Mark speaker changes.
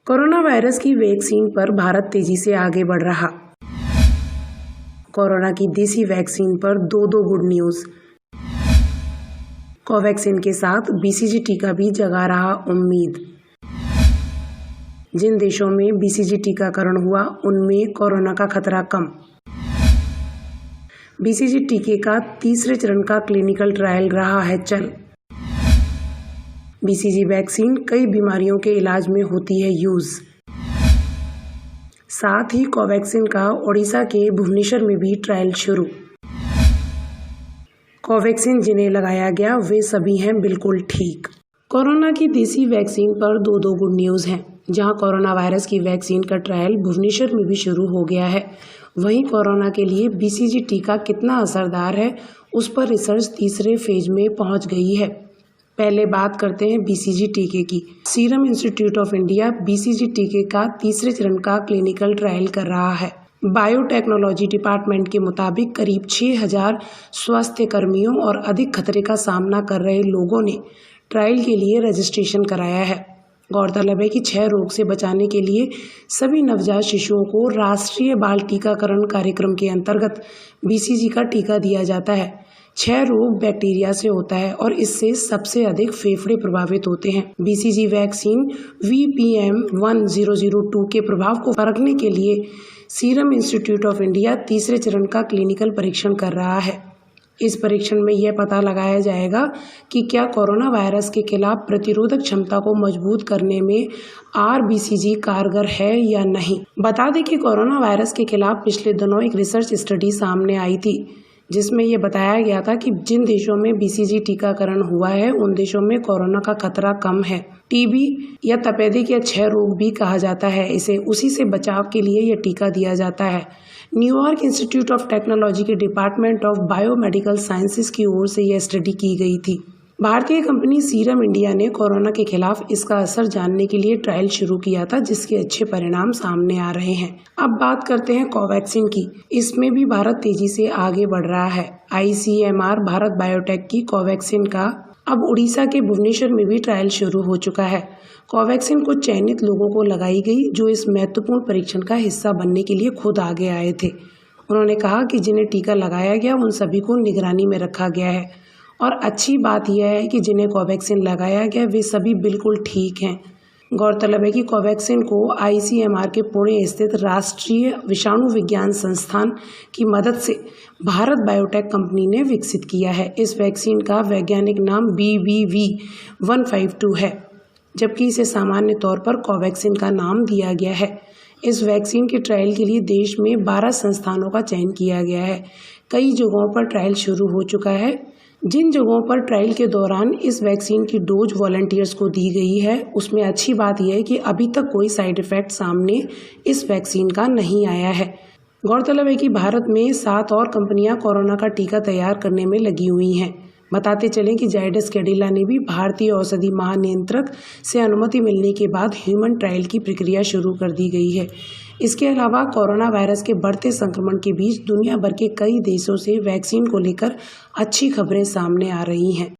Speaker 1: Corona virus की vaccine पर भारत तेजी से आगे बढ़ रहा। कोरोना की देसी वैक्सीन पर दो गुड न्यूज। कोवैक्सीन के साथ बीसीजी टीका भी जगा रहा उम्मीद। जिन देशों में बीसीजी टीकाकरण हुआ उनमें कोरोना का खतरा कम। बीसीजी टीके का तीसरे चरण का क्लिनिकल ट्रायल रहा है चल। बीसीजी वैक्सीन कई बीमारियों के इलाज में होती है यूज। साथ ही कोवैक्सीन का ओडिशा के भुवनेश्वर में भी ट्रायल शुरू। कोवैक्सीन जिन्हें लगाया गया वे सभी हैं बिल्कुल ठीक। कोरोना की देसी वैक्सीन पर दो गुड न्यूज़ हैं। जहां कोरोना वायरस की वैक्सीन का ट्रायल भुवनेश्वर में भी शुरू हो गया है, वहीं कोरोना के लिए बीसीजी टीका कितना असरदार है उस पर रिसर्च तीसरे फेज में पहुंच गई है। पहले बात करते हैं बीसीजी टीके की। Serum institute of India BCG टीके का तीसरे चरण का क्लिनिकल ट्रायल कर रहा है। बायोटेक्नोलॉजी डिपार्टमेंट के मुताबिक करीब 6000 स्वास्थ्य कर्मियों और अधिक खतरे का सामना कर रहे लोगों ने ट्रायल के लिए रजिस्ट्रेशन कराया है। गौरतलब है कि 6 रोग से बचाने के लिए सभी नवजात शिशुओं को राष्ट्रीय बाल टीकाकरण कार्यक्रम के अंतर्गत बीसीजी का टीका दिया जाता है। 6 रोग बैक्टीरिया से होता है और इससे सबसे अधिक फेफड़े प्रभावित होते हैं। बीसीजी वैक्सीन VPM1002 के प्रभाव को परखने के लिए सीरम इंस्टीट्यूट ऑफ इंडिया तीसरे चरण का क्लिनिकल परीक्षण कर रहा है। इस परीक्षण में यह पता लगाया जाएगा कि क्या कोरोना वायरस के खिलाफ प्रतिरोधक क्षमता को मजबूत करने में RBCG कारगर है या नहीं। बता दें कि कोरोना वायरस के खिलाफ पिछले दिनों एक रिसर्च स्टडी सामने आई थी, जिसमें यह बताया गया था कि जिन देशों में बीसीजी टीकाकरण हुआ है उन देशों में कोरोना का खतरा कम है। टीबी या तपेदिक या क्षय रोग भी कहा जाता है इसे, उसी से बचाव के लिए यह टीका दिया जाता है। न्यूयॉर्क इंस्टीट्यूट ऑफ टेक्नोलॉजी के डिपार्टमेंट ऑफ बायोमेडिकल साइंसेज की ओर से यह स्टडी की गई थी। भारतीय कंपनी सीरम इंडिया ने कोरोना के खिलाफ इसका असर जानने के लिए ट्रायल शुरू किया था, जिसके अच्छे परिणाम सामने आ रहे हैं। अब बात करते हैं कोवैक्सीन की। इसमें भी भारत तेजी से आगे बढ़ रहा है। ICMR भारत बायोटेक की कोवैक्सीन का अब उड़ीसा के भुवनेश्वर में भी ट्रायल शुरू हो चुका है। कोवैक्सीन को चयनित लोगों को लगाई गई जो इस महत्वपूर्ण परीक्षण का हिस्सा बनने के लिए खुद आगे आए थे। उन्होंने कहा कि जिन्हें टीका लगाया गया उन सभी को निगरानी में रखा गया है और अच्छी बात यह है कि जिन्हें कोवैक्सीन लगाया गया वे सभी बिल्कुल ठीक हैं। गौरतलब है कि कोवैक्सीन को ICMR के पुणे स्थित राष्ट्रीय विषाणु विज्ञान संस्थान की मदद से भारत बायोटेक कंपनी ने विकसित किया है। इस वैक्सीन का वैज्ञानिक नाम BBV152 है, जबकि इसे सामान्य तौर पर कोवैक्सीन का नाम दिया गया है। इस वैक्सीन के ट्रायल के लिए देश में 12 संस्थानों का चयन किया गया है। कई जगहों पर ट्रायल शुरू हो चुका है। जिन जगहों पर ट्रायल के दौरान इस वैक्सीन की डोज वॉलंटियर्स को दी गई है उसमें अच्छी बात यह है कि अभी तक कोई साइड इफेक्ट सामने इस वैक्सीन का नहीं आया है। गौरतलब है कि भारत में 7 और कंपनियां कोरोना का टीका तैयार करने में लगी हुई हैं। बताते चलें कि जायडस कैडिला ने भी भारतीय औषधि महानियंत्रक से अनुमति मिलने के बाद ह्यूमन ट्रायल की प्रक्रिया शुरू कर दी गई है। इसके अलावा कोरोना वायरस के बढ़ते संक्रमण के बीच दुनिया भर के कई देशों से वैक्सीन को लेकर अच्छी खबरें सामने आ रही हैं।